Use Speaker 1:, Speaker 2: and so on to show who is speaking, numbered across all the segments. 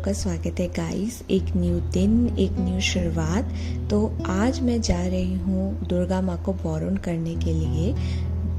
Speaker 1: आपका स्वागत है गाइस। एक न्यू दिन, एक न्यू शुरुआत। तो आज मैं जा रही हूँ दुर्गा माँ को बोरन करने के लिए।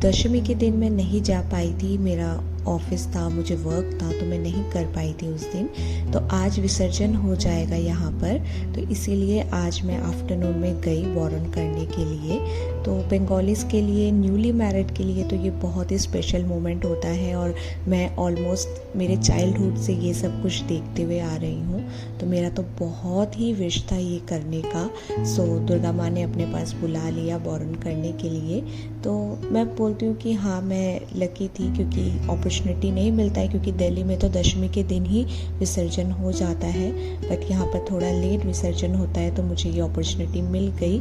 Speaker 1: दशमी के दिन मैं नहीं जा पाई थी, मेरा ऑफिस था, मुझे वर्क था, तो मैं नहीं कर पाई थी उस दिन। तो आज विसर्जन हो जाएगा यहाँ पर, तो इसीलिए आज मैं आफ्टरनून में गई बोरन करने के लिए। तो बंगालीज के लिए, न्यूली मैरिड के लिए तो ये बहुत ही स्पेशल मोमेंट होता है और मैं ऑलमोस्ट मेरे चाइल्डहुड से ये सब कुछ देखते हुए आ रही हूँ। तो मेरा तो बहुत ही विश था ये करने का। सो दुर्गा माँ ने अपने पास बुला लिया बोरन करने के लिए। तो मैं बोलती हूँ कि हाँ, मैं लकी थी क्योंकि अपॉर्चुनिटी नहीं मिलता है, क्योंकि दिल्ली में तो दशमी के दिन ही विसर्जन हो जाता है, बट यहाँ पर थोड़ा लेट विसर्जन होता है, तो मुझे ये अपॉर्चुनिटी मिल गई।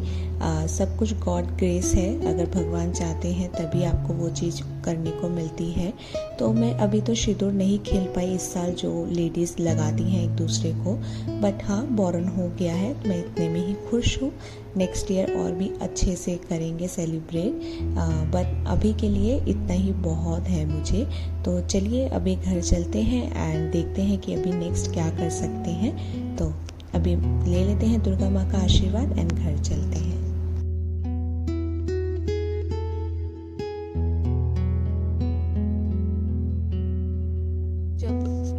Speaker 1: सब कुछ गॉड ग्रेस है, अगर भगवान चाहते हैं तभी आपको वो चीज़ करने को मिलती है। तो मैं अभी तो सिंदूर नहीं खेल पाई इस साल, जो लेडीज़ लगाती हैं एक दूसरे को, बट हाँ बोरन हो गया है, तो मैं इतने में ही खुश हूँ। नेक्स्ट ईयर और भी अच्छे से करेंगे सेलिब्रेट, बट अभी के लिए इतना ही बहुत है मुझे। तो चलिए अभी घर चलते हैं एंड देखते हैं कि अभी नेक्स्ट क्या कर सकते हैं। तो अभी ले लेते हैं दुर्गा माँ का आशीर्वाद एंड घर चलते हैं।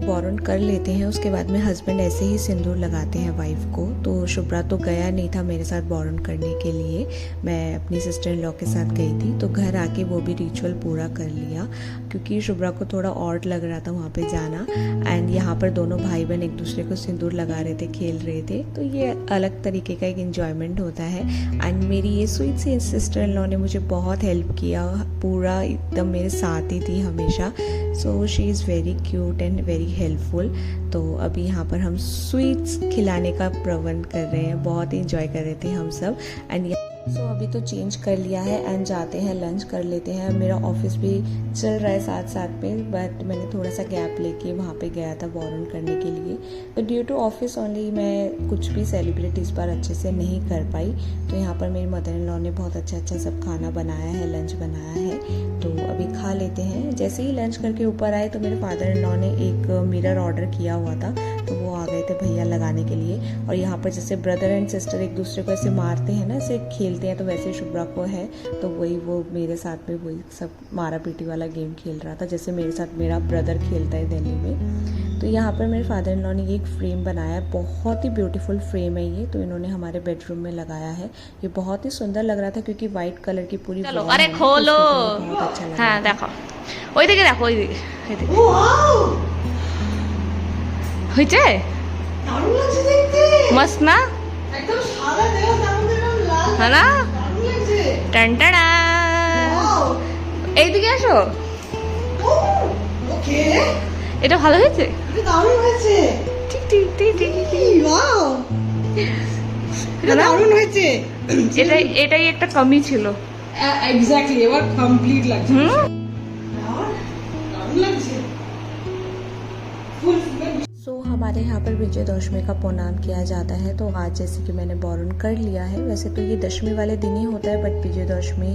Speaker 1: बोरन कर लेते हैं, उसके बाद में हस्बैंड ऐसे ही सिंदूर लगाते हैं वाइफ को। तो शुभ्रा तो गया नहीं था मेरे साथ बोरन करने के लिए, मैं अपनी सिस्टर इन लॉ के साथ गई थी। तो घर आके वो भी रिचुअल पूरा कर लिया, क्योंकि शुभ्रा को थोड़ा ऑड लग रहा था वहाँ पे जाना। एंड यहाँ पर दोनों भाई बहन एक दूसरे को सिंदूर लगा रहे थे, खेल रहे थे, तो ये अलग तरीके का एक इंजॉयमेंट होता है। एंड मेरी ये स्वीट सी सिस्टर इन लॉ ने मुझे बहुत हेल्प किया, पूरा एकदम मेरे साथ ही थी हमेशा। So she is very cute and very helpful. तो अभी यहाँ पर हम स्वीट्स खिलाने का प्रबंध कर रहे हैं, बहुत इंजॉय कर रहे थे हम सब। एंड सो अभी तो चेंज कर लिया है एंड जाते हैं लंच कर लेते हैं। मेरा ऑफिस भी चल रहा है साथ साथ में, बट मैंने थोड़ा सा गैप लेके वहाँ पे गया था बोरन करने के लिए, but due to office only मैं कुछ भी सेलिब्रेट इस बार अच्छे से नहीं कर पाई। तो यहाँ पर मेरी मदर इन लॉ ने बहुत अच्छा सब खाना बनाया है, लंच बनाया है, तो अभी खा लेते हैं। जैसे ही लंच करके ऊपर आए तो मेरे फादर इन लॉ ने एक मिरर ऑर्डर किया हुआ था, तो वो आ गए थे भैया लगाने के लिए। और यहाँ पर जैसे ब्रदर एंड सिस्टर एक दूसरे को ऐसे मारते हैं ना, ऐसे खेलते हैं, तो वैसे शुभ्रा को है, तो वही वो मेरे साथ में वही सब मारा पीटी वाला गेम खेल रहा था, जैसे मेरे साथ मेरा ब्रदर खेलता है दिल्ली में। तो यहाँ पर मेरे फादर इन लॉ ने एक फ्रेम बनाया है, बहुत ही ब्यूटीफुल फ्रेम है ये, तो इन्होंने हमारे बेडरूम में लगाया है। ये बहुत ही सुंदर लग रहा था क्योंकि व्हाइट कलर की पूरी
Speaker 2: चलो अरे खोलो,
Speaker 1: बहुत अच्छा लगा।
Speaker 2: हाँ देखो ওই দিকে দেখো, ওই দিকে হয়েছে, মস্ত না, হ্যাঁ না, টানটানা, এইদিকে আসো, এটা ভালো হয়েছে, ঠিক ঠিক ঠিক ঠিক এটাই একটা কমই ছিল।
Speaker 3: এক্স্যাক্টলি, এবার কমপ্লিট লাগছে।
Speaker 1: सो हमारे यहाँ पर विजय दशमी का प्रणाम किया जाता है। तो आज जैसे कि मैंने बोरन कर लिया है, वैसे तो ये दशमी वाले दिन ही होता है, बट विजय दशमी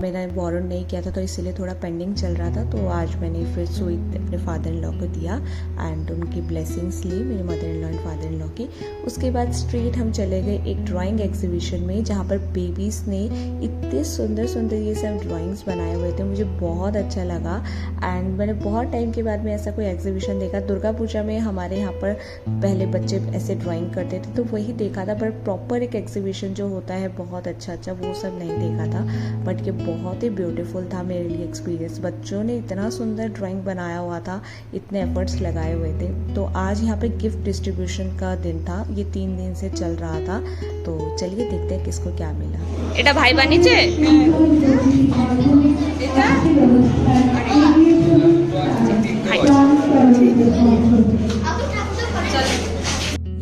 Speaker 1: मैंने बोरन नहीं किया था, तो इसीलिए थोड़ा पेंडिंग चल रहा था। तो आज मैंने फिर स्वीट अपने फादर इन लॉ को दिया एंड उनकी ब्लेसिंग्स ली, मेरे mother in law and father in law की। उसके बाद स्ट्रीट हम चले गए एक ड्राइंग एग्जीबिशन में, जहाँ पर बेबीज़ ने इतने सुंदर सुंदर ये सब ड्राइंग्स बनाए हुए थे, मुझे बहुत अच्छा लगा। एंड मैंने बहुत टाइम के बाद में ऐसा कोई एग्जीबिशन देखा। दुर्गा पूजा में हमारे यहाँ पर पहले बच्चे ऐसे ड्राइंग करते थे, तो वही देखा था, पर प्रॉपर एक एग्जीबिशन जो होता है बहुत अच्छा वो सब नहीं देखा था। बट ये बहुत ही ब्यूटीफुल था मेरे लिए एक्सपीरियंस। बच्चों ने इतना सुंदर ड्राइंग बनाया हुआ था, इतने एफर्ट्स लगाए हुए थे। तो आज यहाँ पे गिफ्ट डिस्ट्रीब्यूशन का दिन था, ये 3 दिन से चल रहा था। तो चलिए देखते हैं किसको क्या मिला।
Speaker 2: এটা ভাই বানিয়েছে,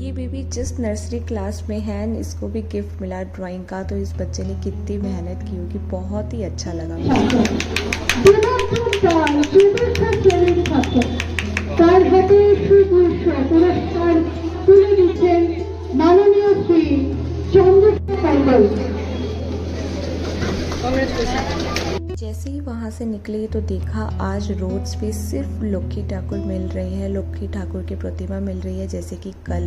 Speaker 1: ये बेबी जस्ट नर्सरी क्लास में है, इसको भी गिफ्ट मिला ड्राइंग का। तो इस बच्चे ने कितनी मेहनत की होगी, बहुत ही अच्छा लगा मुझे। जैसे ही वहाँ से निकले तो देखा आज रोड्स पे सिर्फ लक्ष्मी ठाकुर मिल रही है, लक्ष्मी ठाकुर की प्रतिमा मिल रही है। जैसे कि कल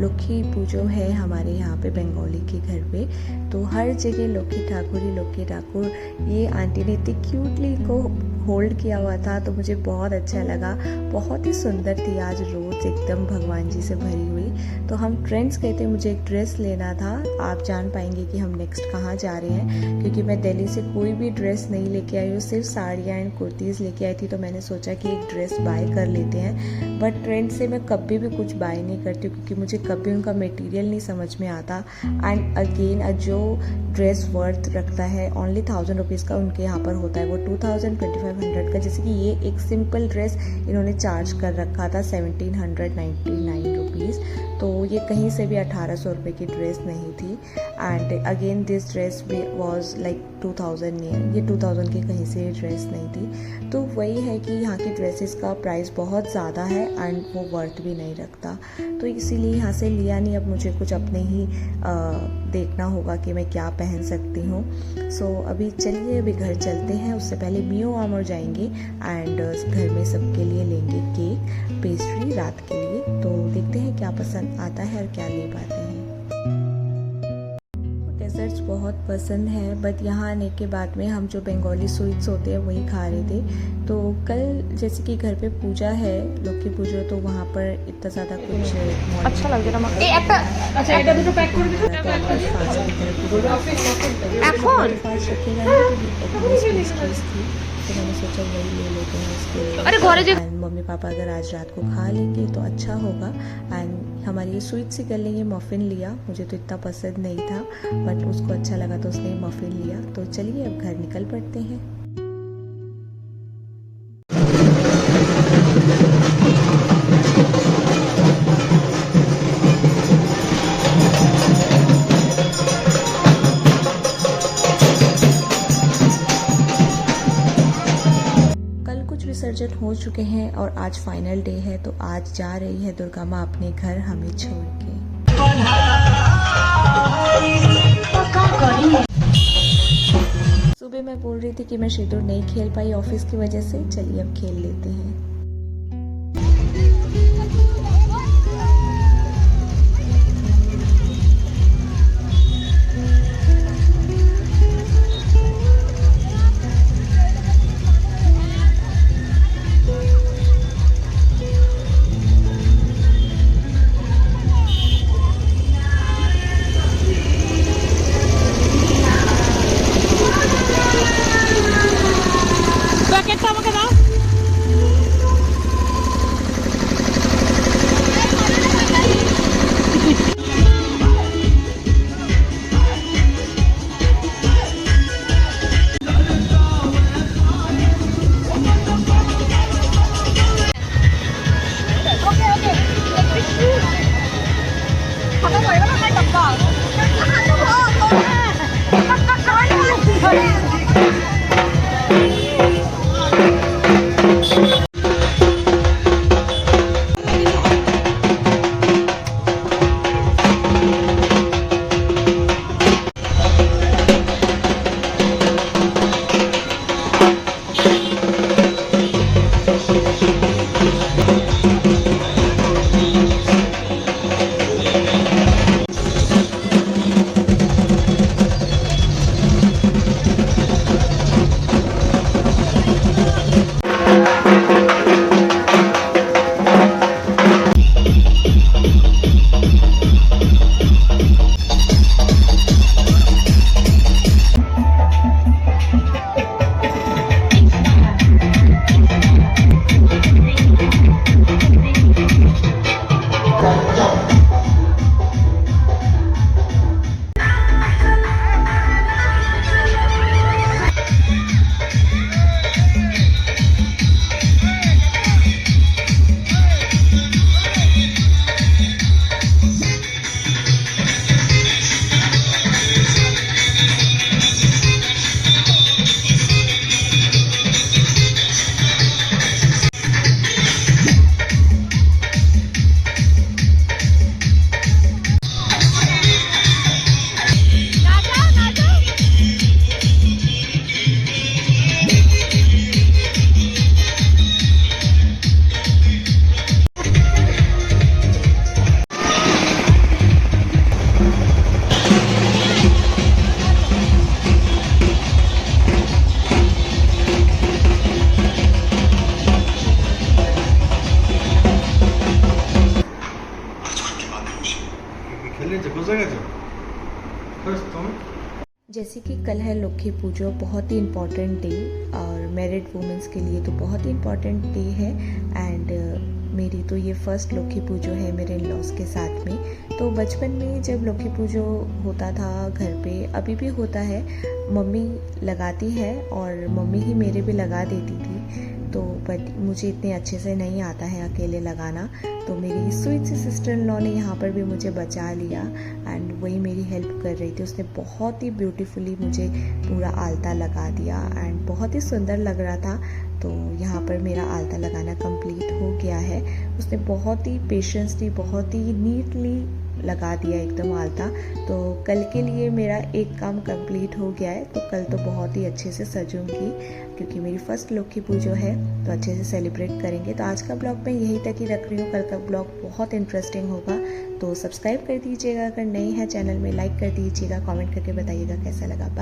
Speaker 1: लक्ष्मी पूजो है हमारे यहाँ पे बंगाली के घर पे, तो हर जगह लक्ष्मी ठाकुर ही लक्ष्मी ठाकुर। ये आंटी ने इतनी क्यूटली को होल्ड किया हुआ था तो मुझे बहुत अच्छा लगा। बहुत ही सुंदर थी आज रोड्स एकदम भगवान जी से भरी हुई। तो हम फ्रेंड्स गए थे, मुझे एक ड्रेस लेना था। आप जान पाएंगे कि हम नेक्स्ट कहाँ जा रहे हैं, क्योंकि मैं दिल्ली से कोई भी ड्रेस नहीं लेके आई हूँ, सिर्फ साड़ियाँ एंड कुर्तीज़ लेके आई थी। तो मैंने सोचा कि एक ड्रेस बाय कर लेते हैं। बट ट्रेंड से मैं कभी भी कुछ बाय नहीं करती हूँ, क्योंकि मुझे कभी उनका मटेरियल नहीं समझ में आता। एंड अगेन जो ड्रेस वर्थ रखता है ओनली 1000 रुपीज़ का उनके यहाँ पर होता है वो 2500 का। जैसे कि ये एक सिंपल ड्रेस इन्होंने चार्ज कर रखा था 1799 रुपीज़। तो ये कहीं से भी 1800 रुपये की ड्रेस नहीं थी। And again this dress was like 2000 near, ये 2000 की कहीं से ड्रेस नहीं थी। तो वही है कि यहाँ की ड्रेसेस का प्राइस बहुत ज़्यादा है एंड वो वर्थ भी नहीं रखता, तो इसीलिए यहाँ से लिया नहीं। अब मुझे कुछ अपने ही देखना होगा कि मैं क्या पहन सकती हूँ। सो अभी चलिए अभी घर चलते हैं। उससे पहले मियो आमोर जाएंगे एंड घर में सबके लिए लेंगे केक पेस्ट्री रात के लिए। तो देखते हैं क्या पसंद आता है और क्या ले पाते हैं। डेजर्ट्स बहुत पसंद है, बट यहाँ आने के बाद में हम जो बंगाली स्वीट्स होते हैं वही खा रहे थे। तो कल जैसे कि घर पे पूजा है लक्ष्मी पूजा, तो वहाँ पर इतना ज़्यादा कुछ
Speaker 2: अच्छा लग रहा है। এই একটা
Speaker 3: আচ্ছা এটা দুটো প্যাক করে দিতে
Speaker 2: এখন
Speaker 1: तो मैंने सोचा वही ले लेते हैं उसके लिए।
Speaker 2: अरे घरे जो
Speaker 1: एंड मम्मी पापा अगर आज रात को खा लेंगे तो अच्छा होगा। एंड हमारी ये स्वीट सी कर लेंगे। मफ़िन लिया, मुझे तो इतना पसंद नहीं था बट उसको अच्छा लगा तो उसने मफ़िन लिया। तो चलिए अब घर निकल पड़ते हैं। विसर्जन हो चुके हैं और आज फाइनल डे है, तो आज जा रही है दुर्गा माँ अपने घर हमें छोड़ के। सुबह मैं बोल रही थी कि मैं सिंदूर नहीं खेल पाई ऑफिस की वजह से, चलिए अब खेल लेते हैं।
Speaker 3: প্যাকেটটা আমাকে দাও।
Speaker 1: जैसे कि कल है लक्ष्मी पूजा, बहुत ही इम्पॉर्टेंट डे और मैरिड वुमेंस के लिए तो बहुत ही इम्पॉर्टेंट डे है। एंड मेरी तो ये फर्स्ट लक्ष्मी पूजा है मेरे इन-लॉज के साथ में। तो बचपन में जब लक्ष्मी पूजा होता था घर पे, अभी भी होता है, मम्मी लगाती है और मम्मी ही मेरे भी लगा देती थी। तो बट मुझे इतने अच्छे से नहीं आता है अकेले लगाना, तो मेरी स्वीट सी सिस्टर इन लॉ ने यहाँ पर भी मुझे बचा लिया एंड वही मेरी हेल्प कर रही थी। उसने बहुत ही ब्यूटीफुली मुझे पूरा आलता लगा दिया एंड बहुत ही सुंदर लग रहा था। तो यहाँ पर मेरा आलता लगाना कंप्लीट हो गया है। उसने बहुत ही पेशेंसली, बहुत ही नीटली लगा दिया एकदम आलता। तो कल के लिए मेरा एक काम कंप्लीट हो गया है। तो कल तो बहुत ही अच्छे से सजूंगी क्योंकि मेरी फर्स्ट लक्ष्मी पूजा है, तो अच्छे से सेलिब्रेट करेंगे। तो आज का ब्लॉग मैं यहीं तक ही रख रही हूँ। कल का ब्लॉग बहुत इंटरेस्टिंग होगा, तो सब्सक्राइब कर दीजिएगा। अगर नए हैं चैनल में लाइक कर दीजिएगा, कमेंट करके बताइएगा कैसा लगा। बाय।